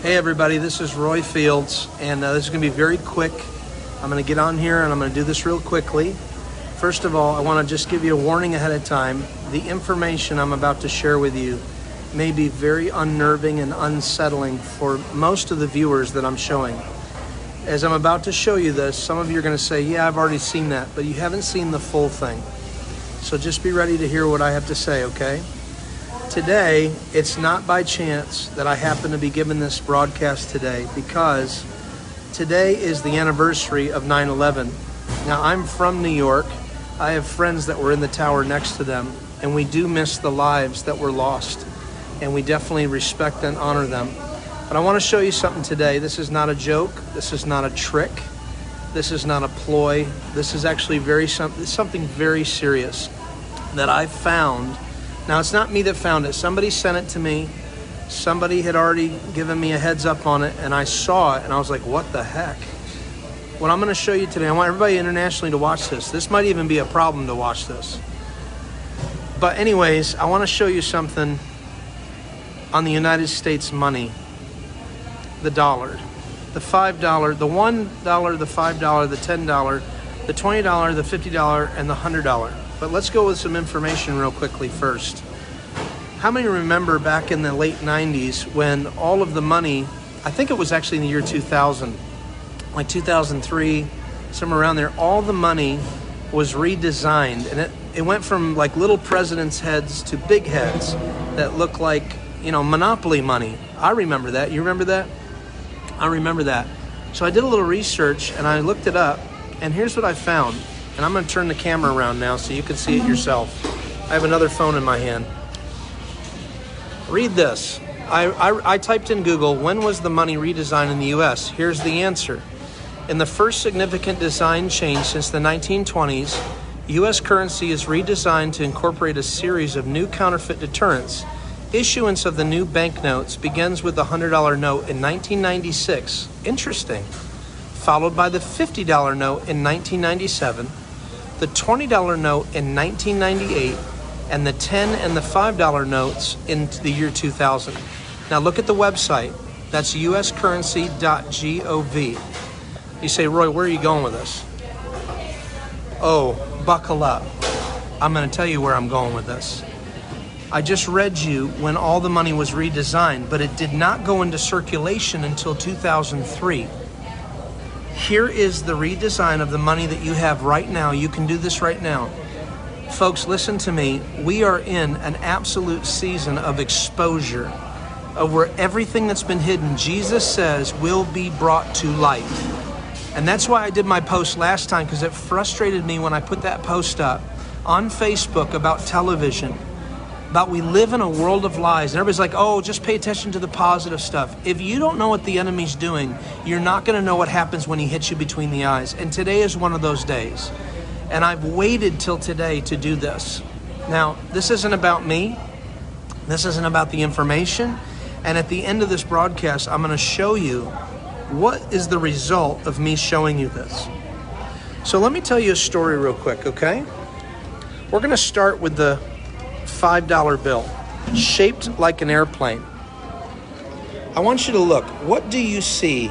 Hey everybody, this is Roy Fields, and this is going to be very quick. I'm going to get on here and I'm going to do this real quickly. First of all, I want to just give you a warning ahead of time. The information I'm about to share with you may be very unnerving and unsettling for most of the viewers that I'm showing. As I'm about to show you this, some of you are going to say, yeah, I've already seen that, but you haven't seen the full thing. So just be ready to hear what I have to say, okay? Today, it's not by chance that I happen to be given this broadcast today, because today is the anniversary of 9/11. Now, I'm from New York. I have friends that were in the tower next to them, and we do miss the lives that were lost, and we definitely respect and honor them. But I want to show you something today. This is not a joke. This is not a trick. This is not a ploy. This is actually something very serious that I found. Now, it's not me that found it. Somebody sent it to me. Somebody had already given me a heads up on it, and I saw it, and I was like, what the heck? What I'm going to show you today, I want everybody internationally to watch this. This might even be a problem to watch this. But anyways, I want to show you something on the United States money. The dollar, the $5, the $1, the $5, the $10, the $20, the $50, and the $100. But let's go with some information real quickly first. How many remember back in the late 90s when all of the money, I think it was actually in the year 2000, like 2003, somewhere around there, all the money was redesigned, and it went from like little presidents' heads to big heads that looked like, Monopoly money. I remember that. You remember that? I remember that. So I did a little research and I looked it up, and here's what I found. And I'm going to turn the camera around now so you can see it yourself. I have another phone in my hand. Read this. I typed in Google, when was the money redesigned in the U.S.? Here's the answer. In the first significant design change since the 1920s, U.S. currency is redesigned to incorporate a series of new counterfeit deterrents. Issuance of the new banknotes begins with the $100 note in 1996. Interesting. Followed by the $50 note in 1997, the $20 note in 1998, and the $10 and the $5 notes in the year 2000. Now look at the website. That's uscurrency.gov. You say, Roy, where are you going with this? Oh, buckle up. I'm going to tell you where I'm going with this. I just read you when all the money was redesigned, but it did not go into circulation until 2003. Here is the redesign of the money that you have right now. You can do this right now. Folks, listen to me. We are in an absolute season of exposure, of where everything that's been hidden, Jesus says, will be brought to light. And that's why I did my post last time, because it frustrated me when I put that post up on Facebook about television, about we live in a world of lies. And everybody's like, oh, just pay attention to the positive stuff. If you don't know what the enemy's doing, you're not going to know what happens when he hits you between the eyes. And today is one of those days. And I've waited till today to do this. Now, this isn't about me. This isn't about the information. And at the end of this broadcast, I'm going to show you what is the result of me showing you this. So let me tell you a story real quick, okay? We're going to start with the $5 bill, shaped like an airplane. I want you to look. What do you see?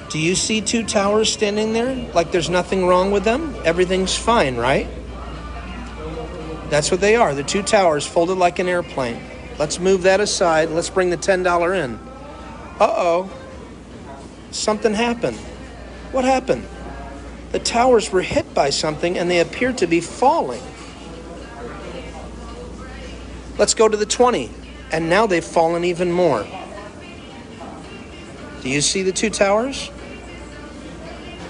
Do you see two towers standing there like there's nothing wrong with them? Everything's fine, right? That's what they are. The two towers folded like an airplane. Let's move that aside. Let's bring the $10 in. Uh-oh. Something happened. What happened? The towers were hit by something and they appeared to be falling. Let's go to the 20, and now they've fallen even more. Do you see the two towers?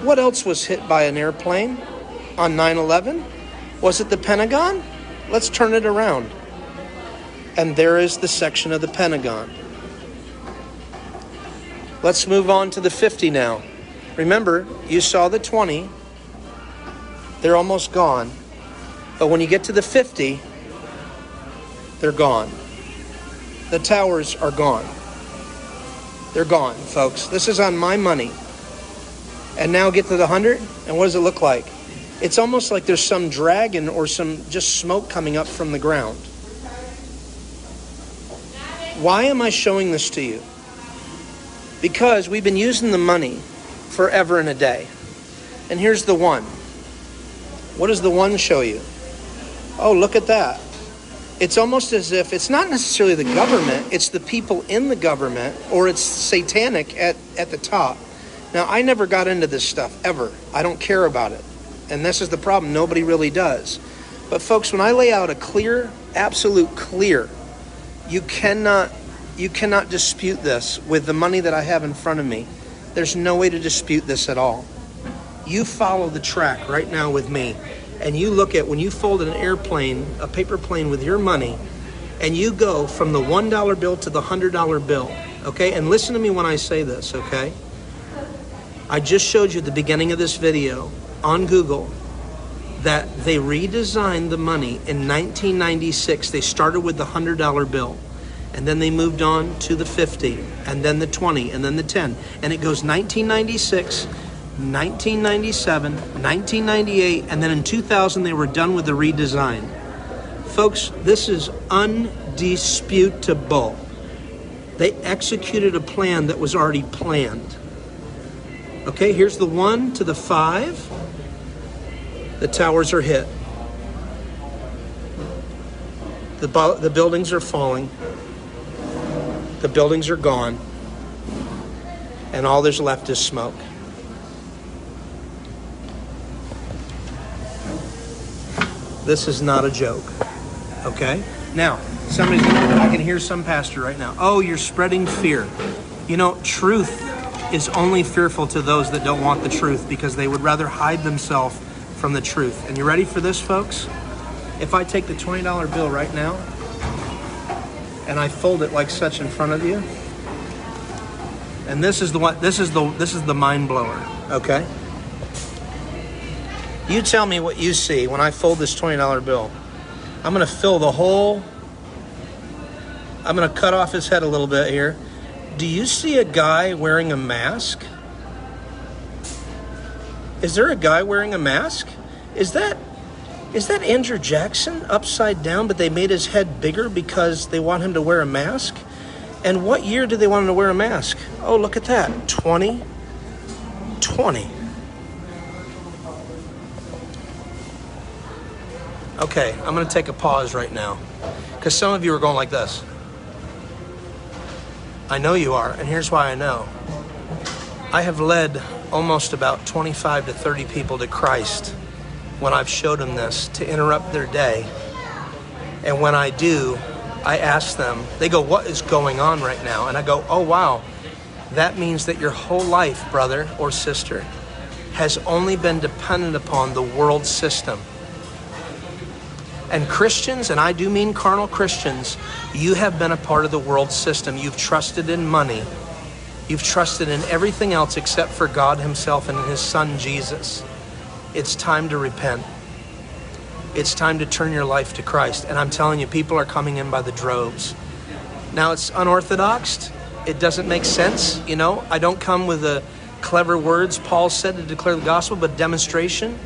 What else was hit by an airplane on 9/11? Was it the Pentagon? Let's turn it around. And there is the section of the Pentagon. Let's move on to the 50 now. Remember, you saw the 20. They're almost gone. But when you get to the 50, they're gone. The towers are gone. They're gone, folks. This is on my money. And now get to the 100, and what does it look like? It's almost like there's some dragon or some just smoke coming up from the ground. Why am I showing this to you? Because we've been using the money forever and a day. And here's the one. What does the one show you? Oh, look at that. It's almost as if it's not necessarily the government, it's the people in the government, or it's satanic at the top. Now, I never got into this stuff, ever. I don't care about it. And this is the problem. Nobody really does. But folks, when I lay out a clear, absolute clear, you cannot dispute this with the money that I have in front of me. There's no way to dispute this at all. You follow the track right now with me. And you look at when you folded an airplane, a paper plane with your money, and you go from the $1 bill to the $100 bill, okay? And listen to me when I say this, okay? I just showed you at the beginning of this video on Google that they redesigned the money in 1996. They started with the $100 bill, and then they moved on to the 50, and then the 20, and then the 10. And it goes 1996, 1997, 1998, and then in 2000 they were done with the redesign. Folks, this is undisputable. They executed a plan that was already planned. Okay, here's the 1 to the 5. The towers are hit. The buildings are falling. The buildings are gone. And all there's left is smoke. This is not a joke, okay? Now, I can hear some pastor right now. Oh, you're spreading fear. You know, truth is only fearful to those that don't want the truth because they would rather hide themselves from the truth. And you ready for this, folks? If I take the $20 bill right now and I fold it like such in front of you, and this is the mind blower, okay? You tell me what you see when I fold this $20 bill. I'm going to fill the whole... I'm going to cut off his head a little bit here. Do you see a guy wearing a mask? Is there a guy wearing a mask? Is that Andrew Jackson upside down, but they made his head bigger because they want him to wear a mask? And what year did they want him to wear a mask? Oh, look at that. 2020. Okay, I'm going to take a pause right now because some of you are going like this. I know you are, and here's why I know. I have led almost about 25 to 30 people to Christ when I've showed them this to interrupt their day. And when I do, I ask them, they go, what is going on right now? And I go, oh, wow, that means that your whole life, brother or sister, has only been dependent upon the world system. And Christians, and I do mean carnal Christians, you have been a part of the world system. You've trusted in money. You've trusted in everything else except for God himself and his son, Jesus. It's time to repent. It's time to turn your life to Christ. And I'm telling you, people are coming in by the droves. Now, it's unorthodox. It doesn't make sense. You know, I don't come with the clever words Paul said to declare the gospel, but demonstration.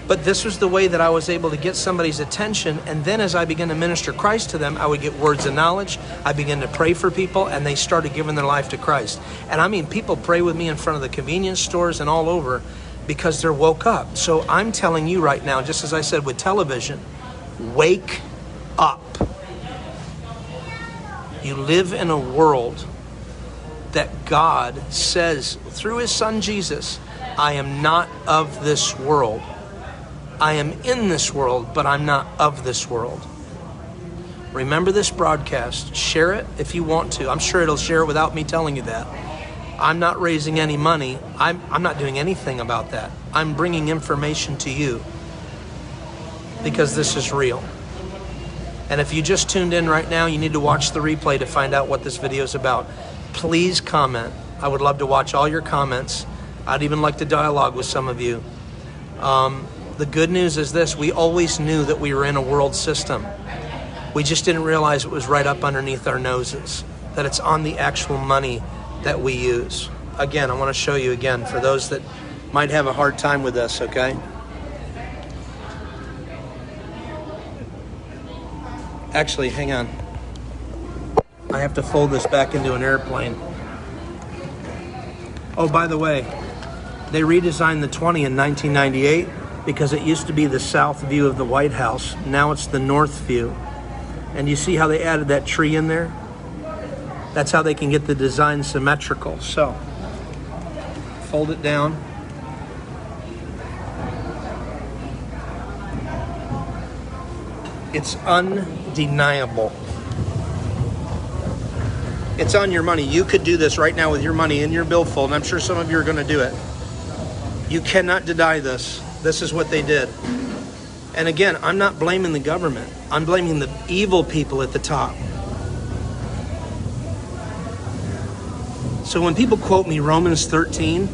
But this was the way that I was able to get somebody's attention. And then as I began to minister Christ to them, I would get words of knowledge. I began to pray for people, and they started giving their life to Christ. And I mean, people pray with me in front of the convenience stores and all over because they're woke up. So I'm telling you right now, just as I said with television, wake up. You live in a world that God says through his son Jesus, I am not of this world. I am in this world, but I'm not of this world. Remember this broadcast. Share it if you want to. I'm sure it'll share it without me telling you that. I'm not raising any money. I'm not doing anything about that. I'm bringing information to you because this is real. And if you just tuned in right now, you need to watch the replay to find out what this video is about. Please comment. I would love to watch all your comments. I'd even like to dialogue with some of you. The good news is this: we always knew that we were in a world system. We just didn't realize it was right up underneath our noses, that it's on the actual money that we use. Again, I want to show you again for those that might have a hard time with this, okay? Actually, hang on. I have to fold this back into an airplane. Oh, by the way, they redesigned the 20 in 1998 because it used to be the south view of the White House. Now it's the north view. And you see how they added that tree in there? That's how they can get the design symmetrical. So, fold it down. It's undeniable. It's on your money. You could do this right now with your money in your billfold, and I'm sure some of you are going to do it. You cannot deny this. This is what they did. And again, I'm not blaming the government. I'm blaming the evil people at the top. So when people quote me Romans 13,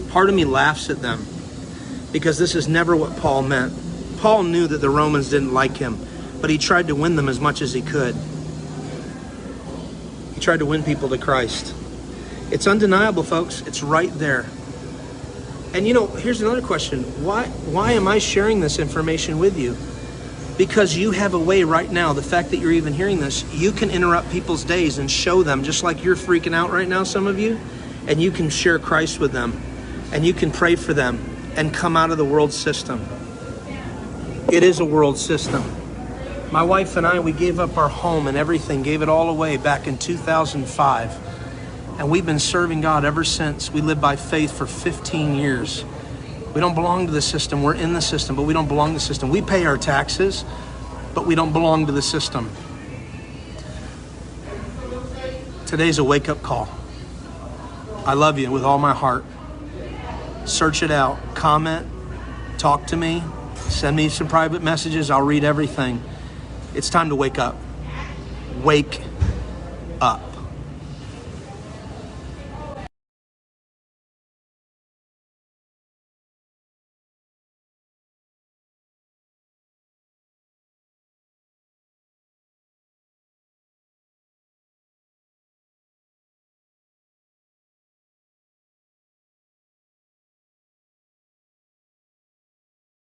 part of me laughs at them because this is never what Paul meant. Paul knew that the Romans didn't like him, but he tried to win them as much as he could. He tried to win people to Christ. It's undeniable, folks. It's right there. And you know, here's another question. Why am I sharing this information with you? Because you have a way right now, the fact that you're even hearing this, you can interrupt people's days and show them, just like you're freaking out right now, some of you, and you can share Christ with them, and you can pray for them and come out of the world system. It is a world system. My wife and I, we gave up our home and everything, gave it all away back in 2005. And we've been serving God ever since. We lived by faith for 15 years. We don't belong to the system. We're in the system, but we don't belong to the system. We pay our taxes, but we don't belong to the system. Today's a wake-up call. I love you with all my heart. Search it out. Comment. Talk to me. Send me some private messages. I'll read everything. It's time to wake up. Wake up.